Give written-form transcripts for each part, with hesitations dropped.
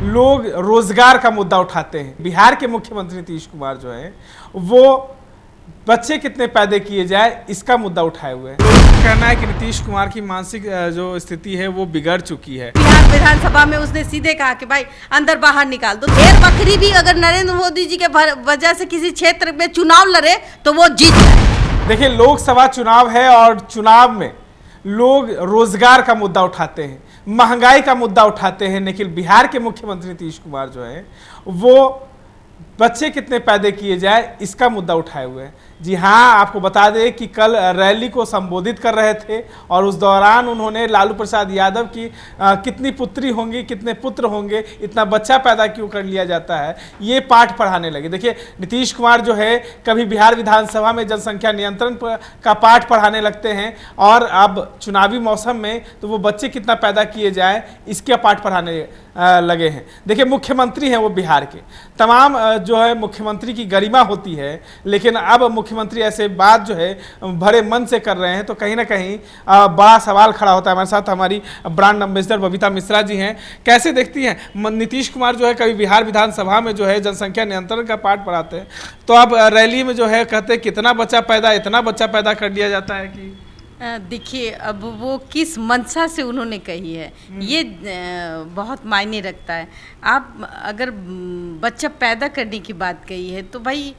लोग रोजगार का मुद्दा उठाते हैं। बिहार के मुख्यमंत्री नीतीश कुमार जो है वो बच्चे कितने पैदा किए जाए इसका मुद्दा उठाए हुए हैं। लोगों का कहना है कि नीतीश कुमार की मानसिक जो स्थिति है वो बिगड़ चुकी है। बिहार विधानसभा में उसने सीधे कहा कि भाई अंदर बाहर निकाल दो। ढेर बकरी भी अगर नरेंद्र मोदी जी के वजह से किसी क्षेत्र में चुनाव लड़े तो वो जीत जाए। देखिए, लोकसभा चुनाव है और चुनाव में लोग रोजगार का मुद्दा उठाते हैं, महंगाई का मुद्दा उठाते हैं, लेकिन बिहार के मुख्यमंत्री नीतीश कुमार जो है वो बच्चे कितने पैदा किए जाए इसका मुद्दा उठाए हुए हैं। जी हाँ, आपको बता दें कि कल रैली को संबोधित कर रहे थे और उस दौरान उन्होंने लालू प्रसाद यादव की कितनी पुत्री होंगी, कितने पुत्र होंगे, इतना बच्चा पैदा क्यों कर लिया जाता है, ये पाठ पढ़ाने लगे। देखिए, नीतीश कुमार जो है कभी बिहार विधानसभा में जनसंख्या नियंत्रण का पाठ पढ़ाने लगते हैं और अब चुनावी मौसम में तो वो बच्चे कितना पैदा किए जाए इसका पाठ पढ़ाने लगे हैं। देखिए, मुख्यमंत्री हैं वो बिहार के, तमाम जो है मुख्यमंत्री की गरिमा होती है, लेकिन अब मुख्यमंत्री ऐसे बात जो है भरे मन से कर रहे हैं तो कहीं ना कहीं बड़ा सवाल खड़ा होता है। हमारे साथ हमारी ब्रांड एम्बेसडर बबीता मिश्रा जी हैं। कैसे देखती हैं, नीतीश कुमार जो है कभी बिहार विधानसभा में जो है जनसंख्या नियंत्रण का पाठ पढ़ाते हैं तो अब रैली में जो है कहते हैं कितना बच्चा पैदा, इतना बच्चा पैदा कर दिया जाता है कि देखिए, अब वो किस मंशा से उन्होंने कही है ये बहुत मायने रखता है। आप अगर बच्चा पैदा करने की बात कही है तो भाई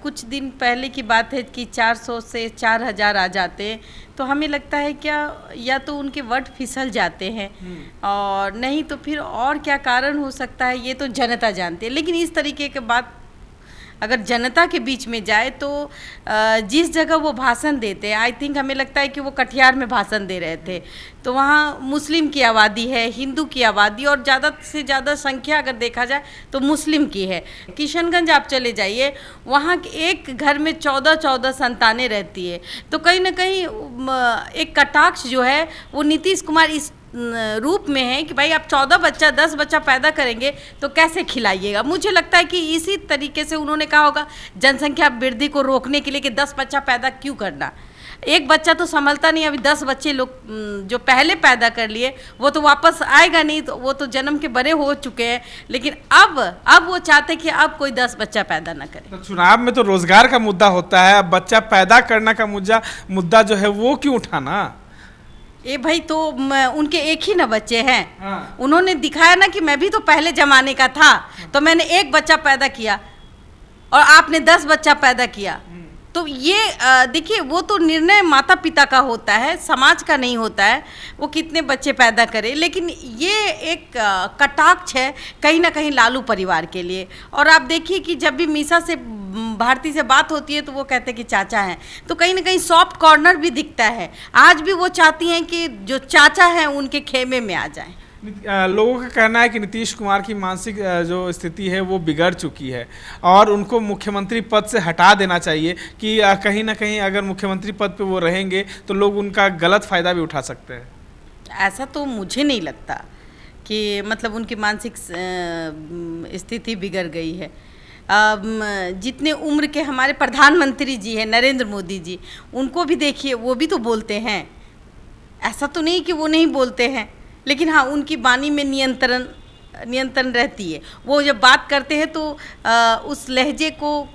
कुछ दिन पहले की बात है कि 400 से 4000 आ जाते हैं तो हमें लगता है क्या या तो उनके वर्ड फिसल जाते हैं और नहीं तो फिर और क्या कारण हो सकता है ये तो जनता जानती है। लेकिन इस तरीके के बात अगर जनता के बीच में जाए तो जिस जगह वो भाषण देते हैं, आई थिंक हमें लगता है कि वो कटिहार में भाषण दे रहे थे तो वहाँ मुस्लिम की आबादी है, हिंदू की आबादी और ज़्यादा से ज़्यादा संख्या अगर देखा जाए तो मुस्लिम की है। किशनगंज आप चले जाइए, वहाँ एक घर में 14 संतानें रहती है। तो कहीं ना कहीं एक कटाक्ष जो है वो नीतीश कुमार इस रूप में है कि भाई आप 14 बच्चा 10 बच्चा पैदा करेंगे तो कैसे खिलाइएगा। मुझे लगता है कि इसी तरीके से उन्होंने कहा होगा जनसंख्या वृद्धि को रोकने के लिए कि 10 बच्चा पैदा क्यों करना, एक बच्चा तो संभलता नहीं। अभी 10 बच्चे लोग जो पहले पैदा कर लिए वो तो वापस आएगा नहीं, तो वो तो जन्म के बड़े हो चुके हैं। लेकिन अब वो चाहते कि अब कोई 10 बच्चा पैदा ना करे। तो चुनाव में तो रोजगार का मुद्दा होता है, अब बच्चा पैदा करना का मुद्दा जो है वो क्यों उठाना। ये भाई तो उनके एक ही ना बच्चे हैं। उन्होंने दिखाया ना कि मैं भी तो पहले जमाने का था तो मैंने एक बच्चा पैदा किया और आपने 10 बच्चा पैदा किया। तो ये देखिए, वो तो निर्णय माता पिता का होता है, समाज का नहीं होता है वो कितने बच्चे पैदा करे। लेकिन ये एक कटाक्ष है कहीं ना कहीं लालू परिवार के लिए। और आप देखिए कि जब भी मीसा से भारती से बात होती है तो वो कहते हैं कि चाचा हैं, तो कहीं ना कहीं सॉफ्ट कॉर्नर भी दिखता है। आज भी वो चाहती हैं कि जो चाचा हैं उनके खेमे में आ जाएं। लोगों का कहना है कि नीतीश कुमार की मानसिक जो स्थिति है वो बिगड़ चुकी है और उनको मुख्यमंत्री पद से हटा देना चाहिए कि कहीं ना कहीं अगर मुख्यमंत्री पद पे वो रहेंगे तो लोग उनका गलत फ़ायदा भी उठा सकते हैं। ऐसा तो मुझे नहीं लगता कि मतलब उनकी मानसिक स्थिति बिगड़ गई है। जितने उम्र के हमारे प्रधानमंत्री जी हैं नरेंद्र मोदी जी, उनको भी देखिए, वो भी तो बोलते हैं। ऐसा तो नहीं कि वो नहीं बोलते हैं, लेकिन हाँ उनकी वाणी में नियंत्रण रहती है। वो जब बात करते हैं तो उस लहजे को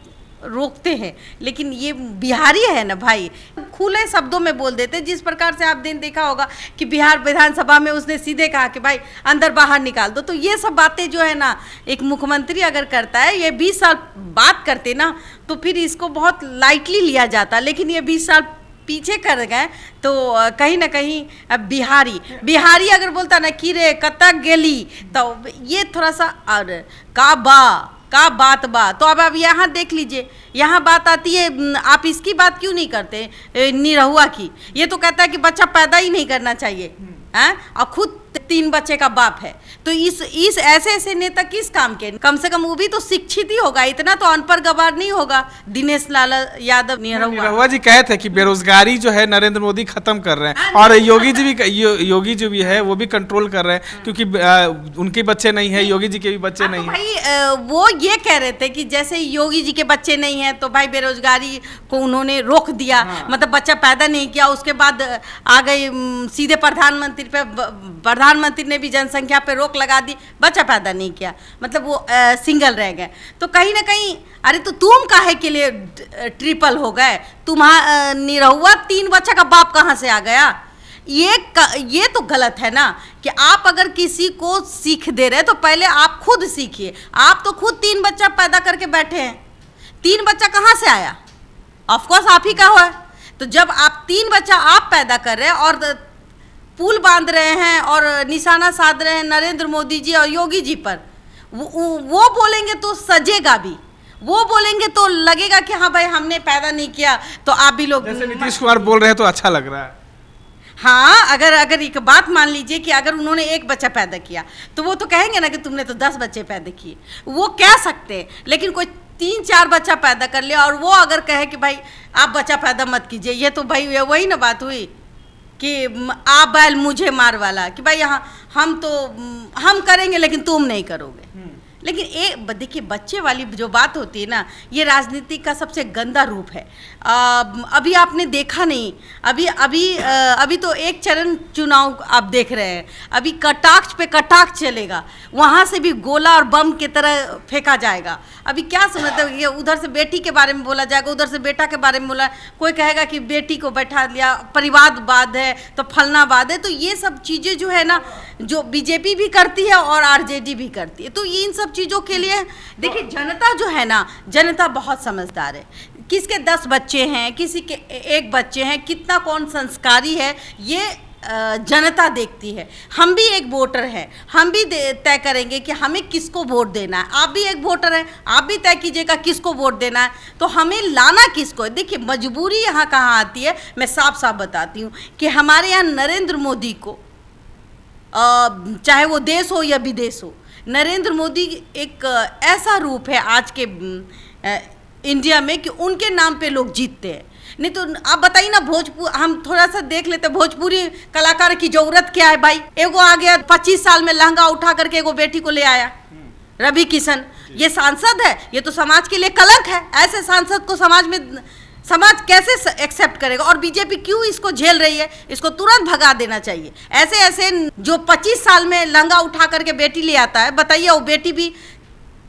रोकते हैं। लेकिन ये बिहारी है ना भाई, खुले शब्दों में बोल देते हैं। जिस प्रकार से आप देखा होगा कि बिहार विधानसभा में उसने सीधे कहा कि भाई अंदर बाहर निकाल दो। तो ये सब बातें जो है ना एक मुख्यमंत्री अगर करता है, ये 20 साल बात करते ना तो फिर इसको बहुत लाइटली लिया जाता। लेकिन ये 20 साल पीछे कर गए तो कहीं ना कहीं अब बिहारी अगर बोलता ना कि रे कतक गेली तो ये थोड़ा सा और का बात तो अब आप यहाँ देख लीजिए, यहाँ बात आती है, आप इसकी बात क्यों नहीं करते निरहुआ की। ये तो कहता है कि बच्चा पैदा ही नहीं करना चाहिए हैं और खुद 3 बच्चे का बाप है। तो इस ऐसे नेता किस काम के, कम से कम वो भी तो शिक्षित ही होगा, इतना तो अनपढ़ गवार नहीं होगा। दिनेश लाल यादव निरहुआ जी कहे थे कि बेरोजगारी जो है नरेंद्र मोदी खत्म कर रहे हैं और योगी जी भी है वो भी कंट्रोल कर रहे हैं क्योंकि उनके बच्चे नहीं है, योगी जी के भी बच्चे नहीं है। भाई वो ये कह रहे थे कि जैसे योगी जी के बच्चे नहीं है तो भाई बेरोजगारी को उन्होंने रोक दिया, मतलब बच्चा पैदा नहीं किया, उसके बाद आ गए सीधे प्रधानमंत्री पे प्रधानमंत्री ने भी जनसंख्या पे रोक लगा दी, बच्चा पैदा नहीं किया, मतलब वो सिंगल रह गए। तो कहीं ना कहीं अरे तो तुम काहे के लिए ट्रिपल हो गए? तुम्हारा निरहुआ 3 बच्चा का बाप कहाँ से आ गया? ये तो गलत है ना कि आप अगर किसी को सीख दे रहे तो पहले आप खुद सीखिए। आप तो खुद 3 बच्चा पैदा करके बैठे हैं, 3 बच्चा कहाँ से आया? ऑफ कोर्स आप ही का हुआ है। तो जब आप 3 बच्चा आप पैदा कर रहे हैं और पुल बांध रहे हैं और निशाना साध रहे हैं नरेंद्र मोदी जी और योगी जी पर, वो बोलेंगे तो सजेगा भी, वो बोलेंगे तो लगेगा कि हाँ भाई हमने पैदा नहीं किया तो आप भी लोग। जैसे नीतीश कुमार बोल रहे हैं तो अच्छा लग रहा है। हाँ, अगर एक बात मान लीजिए कि अगर उन्होंने 1 बच्चा पैदा किया तो वो तो कहेंगे ना कि तुमने तो 10 बच्चे पैदा किए, वो कह सकते हैं। लेकिन कोई 3-4 बच्चा पैदा कर लिया और वो अगर कहे कि भाई आप बच्चा पैदा मत कीजिए, ये तो भाई वही ना बात हुई कि आप बैल मुझे मार वाला, कि भाई यहाँ हम करेंगे लेकिन तुम नहीं करोगे। लेकिन देखिए बच्चे वाली जो बात होती है ना, ये राजनीति का सबसे गंदा रूप है। अभी आपने देखा नहीं, अभी तो एक चरण चुनाव आप देख रहे हैं, अभी कटाक्ष पे कटाक्ष चलेगा, वहाँ से भी गोला और बम की तरह फेंका जाएगा। अभी क्या समझते हो, उधर से बेटी के बारे में बोला जाएगा, उधर से बेटा के बारे में बोला, कोई कहेगा कि बेटी को बैठा लिया, परिवारवाद है तो फलनावाद है। तो ये सब चीज़ें जो है ना, जो बीजेपी भी करती है और आरजेडी भी करती है, तो इन सब चीज़ों के लिए देखिए जनता जो है ना, जनता बहुत समझदार है। किसके 10 बच्चे हैं, किसी के 1 बच्चे हैं, कितना कौन संस्कारी है, ये जनता देखती है। हम भी एक वोटर हैं, हम भी तय करेंगे कि हमें किसको वोट देना है। आप भी एक वोटर हैं, आप भी तय कीजिएगा किसको वोट देना है। तो हमें लाना किसको है? देखिए मजबूरी यहाँ कहाँ आती है, मैं साफ साफ बताती हूँ कि हमारे यहाँ नरेंद्र मोदी को, चाहे वो देश हो या विदेश हो, नरेंद्र मोदी एक ऐसा रूप है आज के इंडिया में कि उनके नाम पे लोग जीतते हैं। नहीं तो आप बताइए ना, भोजपुर हम थोड़ा सा देख लेते, भोजपुरी कलाकार की जरूरत क्या है भाई? एगो आ गया 25 साल में लहंगा उठा करके एगो बेटी को ले आया, रवि किशन, ये सांसद है? ये तो समाज के लिए कलंक है। ऐसे सांसद को समाज कैसे एक्सेप्ट करेगा? और बीजेपी क्यों इसको झेल रही है? इसको तुरंत भगा देना चाहिए। ऐसे जो 25 साल में लहंगा उठा करके बेटी ले आता है, बताइए वो बेटी भी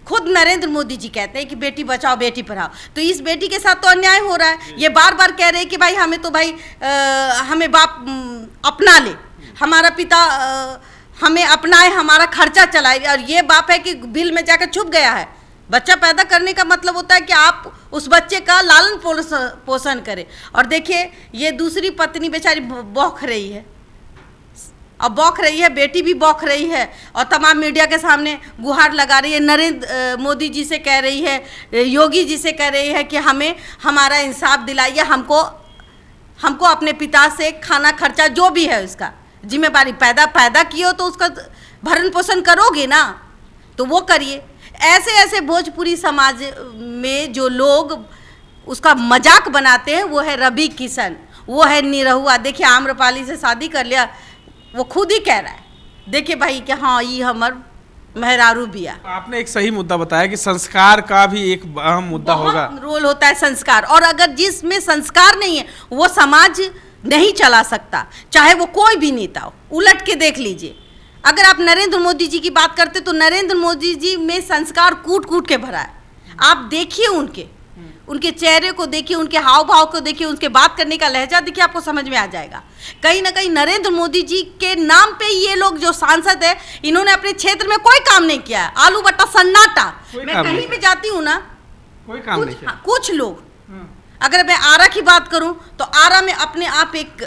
खुद नरेंद्र मोदी जी कहते हैं कि बेटी बचाओ बेटी पढ़ाओ, तो इस बेटी के साथ तो अन्याय हो रहा है। ये बार बार कह रहे हैं कि भाई हमें तो भाई हमें बाप अपना ले, हमारा पिता हमें अपनाए, हमारा खर्चा चलाए, और ये बाप है कि बिल में जाकर छुप गया है। बच्चा पैदा करने का मतलब होता है कि आप उस बच्चे का लालन पोषण करें। और देखिए ये दूसरी पत्नी बेचारी बौख रही है, अब बौख रही है, बेटी भी बौख रही है और तमाम मीडिया के सामने गुहार लगा रही है। नरेंद्र मोदी जी से कह रही है, योगी जी से कह रही है कि हमें हमारा इंसाफ दिलाइए, हमको अपने पिता से खाना खर्चा जो भी है उसका जिम्मेदारी, पैदा किए हो तो उसका भरण पोषण करोगे ना, तो वो करिए। ऐसे भोजपुरी समाज में जो लोग उसका मजाक बनाते हैं, वो है रवि किशन, वो है निरहुआ। देखिए आम्रपाली से शादी कर लिया, वो खुद ही कह रहा है, देखिए भाई कि हाँ ये हमार मेहरारू बिया। आपने एक सही मुद्दा बताया कि संस्कार का भी एक अहम मुद्दा होगा, रोल होता है संस्कार। और अगर जिसमें संस्कार नहीं है वो समाज नहीं चला सकता, चाहे वो कोई भी नेता हो। उलट के देख लीजिए, अगर आप नरेंद्र मोदी जी की बात करते तो नरेंद्र मोदी जी में संस्कार कूट कूट के भरा है। आप देखिए उनके चेहरे को देखिए, उनके हाव भाव को देखिए, उनके बात करने का लहजा देखिए, आपको समझ में आ जाएगा। कहीं ना कहीं नरेंद्र मोदी जी के नाम पे ये लोग जो सांसद है, इन्होंने अपने क्षेत्र में कोई काम नहीं किया है। आलू बट्टा सन्नाटा। मैं कहीं भी जाती हूँ ना, कोई काम नहीं किया। कुछ लोग, अगर मैं आरा की बात करूं तो आरा में अपने आप एक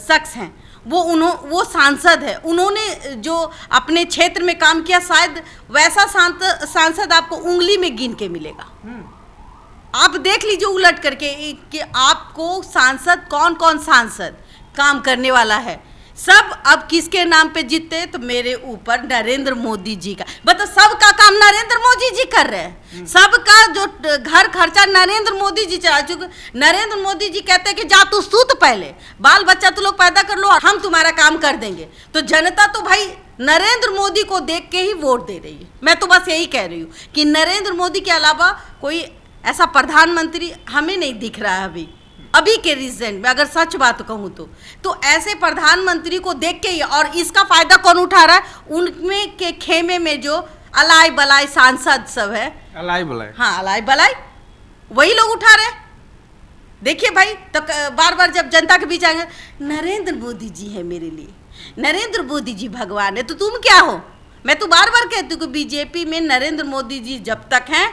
शख्स हैं, वो सांसद है, उन्होंने जो अपने क्षेत्र में काम किया, शायद वैसा सांसद आपको उंगली में गिन के मिलेगा। आप देख लीजिए उलट करके कि आपको सांसद कौन सांसद काम करने वाला है। सब अब किसके नाम पे जीतते हैं? तो मेरे ऊपर नरेंद्र मोदी जी का। बताओ, सबका काम नरेंद्र मोदी जी कर रहे हैं, सबका जो घर खर्चा नरेंद्र मोदी जी चला चुके। नरेंद्र मोदी जी कहते हैं कि जा तू सूत, पहले बाल बच्चा तो लोग पैदा कर लो और हम तुम्हारा काम कर देंगे। तो जनता तो भाई नरेंद्र मोदी को देख के ही वोट दे रही है। मैं तो बस यही कह रही हूँ कि नरेंद्र मोदी के अलावा कोई ऐसा प्रधानमंत्री हमें नहीं दिख रहा है अभी अभी के रिसेंट में अगर सच बात कहूँ तो ऐसे प्रधानमंत्री को देख के ही, और इसका फायदा कौन उठा रहा है? उनमें के खेमे में जो अलाई बलाई सांसद सब है, अलाई बलाई, हाँ अलाई बलाई, वही लोग उठा रहे हैं। देखिए भाई, तो बार बार जब जनता के बीच आएंगे, नरेंद्र मोदी जी है मेरे लिए, नरेंद्र मोदी जी भगवान है, तो तुम क्या हो? मैं तो बार बार कहती हूँ कि बीजेपी में नरेंद्र मोदी जी जब तक हैं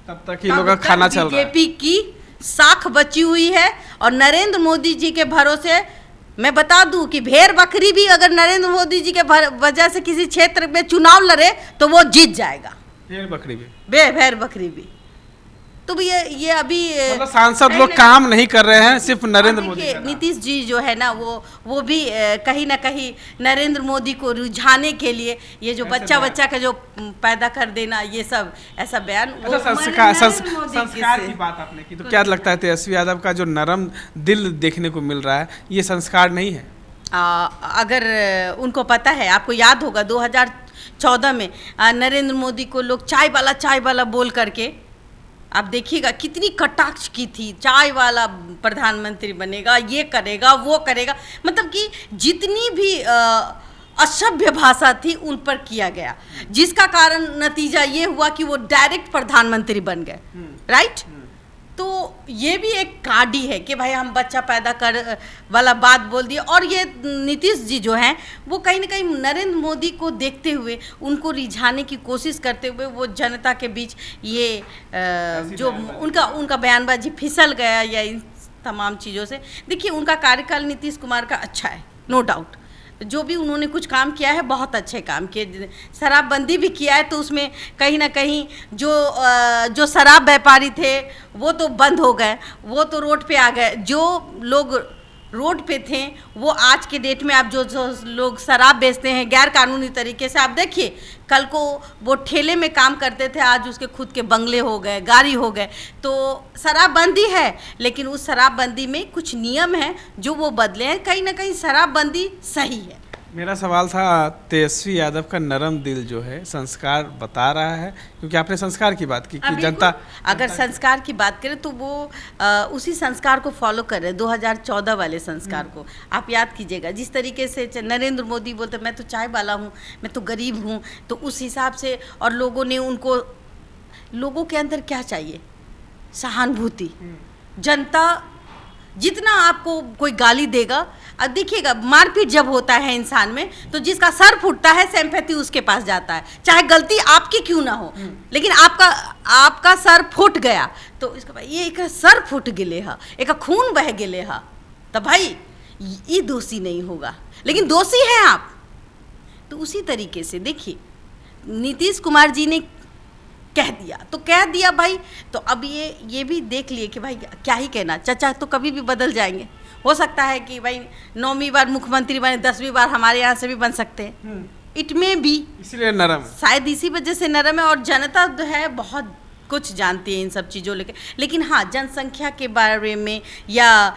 तब तक ही लोगों का खाना चल रहा है। बीजेपी की साख बची हुई है, और नरेंद्र मोदी जी के भरोसे मैं बता दूं कि भेड़ बकरी भी अगर नरेंद्र मोदी जी के वजह से किसी क्षेत्र में चुनाव लड़े तो वो जीत जाएगा। भेड़ बकरी भी, भेड़ बकरी भी। तो ये अभी मतलब सांसद लोग काम नहीं कर रहे हैं, सिर्फ नरेंद्र मोदी। नीतीश जी जो है ना, वो भी कहीं ना कहीं नरेंद्र मोदी को रुझाने के लिए ये जो बच्चा का जो पैदा कर देना, ये सब ऐसा बयान। संस्कार की बात आपने की, तो क्या लगता है तेजस्वी यादव का जो नरम दिल देखने को मिल रहा है, ये संस्कार नहीं है? अगर उनको पता है, आपको याद होगा 2014 में नरेंद्र मोदी को लोग चाय वाला बोल करके, आप देखिएगा कितनी कटाक्ष की थी, चाय वाला प्रधानमंत्री बनेगा, ये करेगा वो करेगा, मतलब कि जितनी भी असभ्य भाषा थी उन पर किया गया, जिसका कारण नतीजा ये हुआ कि वो डायरेक्ट प्रधानमंत्री बन गए। राइट? तो ये भी एक काडी है कि भाई हम बच्चा पैदा कर वाला बात बोल दिए। और ये नीतीश जी जो हैं, वो कहीं ना कहीं नरेंद्र मोदी को देखते हुए, उनको रिझाने की कोशिश करते हुए, वो जनता के बीच ये जो उनका बयानबाजी फिसल गया, या इन तमाम चीज़ों से। देखिए, उनका कार्यकाल नीतीश कुमार का अच्छा है, नो डाउट, जो भी उन्होंने कुछ काम किया है बहुत अच्छे काम किए। शराबबंदी भी किया है, तो उसमें कहीं ना कहीं जो शराब व्यापारी थे वो तो बंद हो गए, वो तो रोड पे आ गए। जो लोग रोड पे थे वो आज के डेट में, आप जो लोग शराब बेचते हैं गैर कानूनी तरीके से, आप देखिए, कल को वो ठेले में काम करते थे, आज उसके खुद के बंगले हो गए, गाड़ी हो गए। तो शराबबंदी है, लेकिन उस शराबबंदी में कुछ नियम हैं जो वो बदले हैं। कहीं ना कहीं शराबबंदी सही है। मेरा सवाल था, तेजस्वी यादव का नरम दिल जो है संस्कार बता रहा है, क्योंकि आपने संस्कार की बात की कि जनता, अगर संस्कार की बात करें तो वो उसी संस्कार को फॉलो कर रहे हैं, 2014 वाले संस्कार को। आप याद कीजिएगा, जिस तरीके से नरेंद्र मोदी बोलते मैं तो चाय वाला हूँ, मैं तो गरीब हूँ, तो उस हिसाब से, और लोगों के अंदर क्या चाहिए? सहानुभूति। जनता जितना आपको कोई गाली देगा, अब देखिएगा, मारपीट जब होता है इंसान में, तो जिसका सर फूटता है सिंपैथी उसके पास जाता है, चाहे गलती आपकी क्यों ना हो, लेकिन आपका सर फूट गया तो इसका भाई ये एक सर फूट गिले हा, एक खून बह गिले हा, तो भाई ये दोषी नहीं होगा, लेकिन दोषी हैं आप। तो उसी तरीके से देखिए, नीतीश कुमार जी ने कह दिया तो कह दिया भाई। तो अब ये भी देख लिए कि भाई क्या ही कहना, चाचा तो कभी भी बदल जाएंगे। हो सकता है कि भाई 9वीं बार मुख्यमंत्री बने, 10वीं बार हमारे यहाँ से भी बन सकते हैं, इट में भी, इसलिए नरम, शायद इसी वजह से नरम है। और जनता जो है बहुत कुछ जानती है इन सब चीज़ों लेके, लेकिन हाँ, जनसंख्या के बारे में या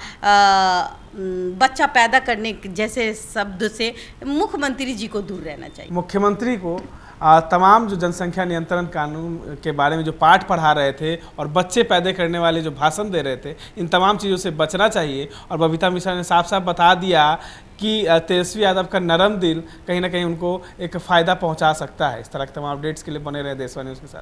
बच्चा पैदा करने जैसे शब्द से मुख्यमंत्री जी को दूर रहना चाहिए। मुख्यमंत्री को तमाम जो जनसंख्या नियंत्रण कानून के बारे में जो पाठ पढ़ा रहे थे और बच्चे पैदा करने वाले जो भाषण दे रहे थे, इन तमाम चीज़ों से बचना चाहिए। और बबीता मिश्रा ने साफ साफ बता दिया कि तेजस्वी यादव का नरम दिल कहीं ना कहीं उनको एक फ़ायदा पहुंचा सकता है। इस तरह के तमाम अपडेट्स के लिए बने रहे देशवा न्यूज़ के साथ।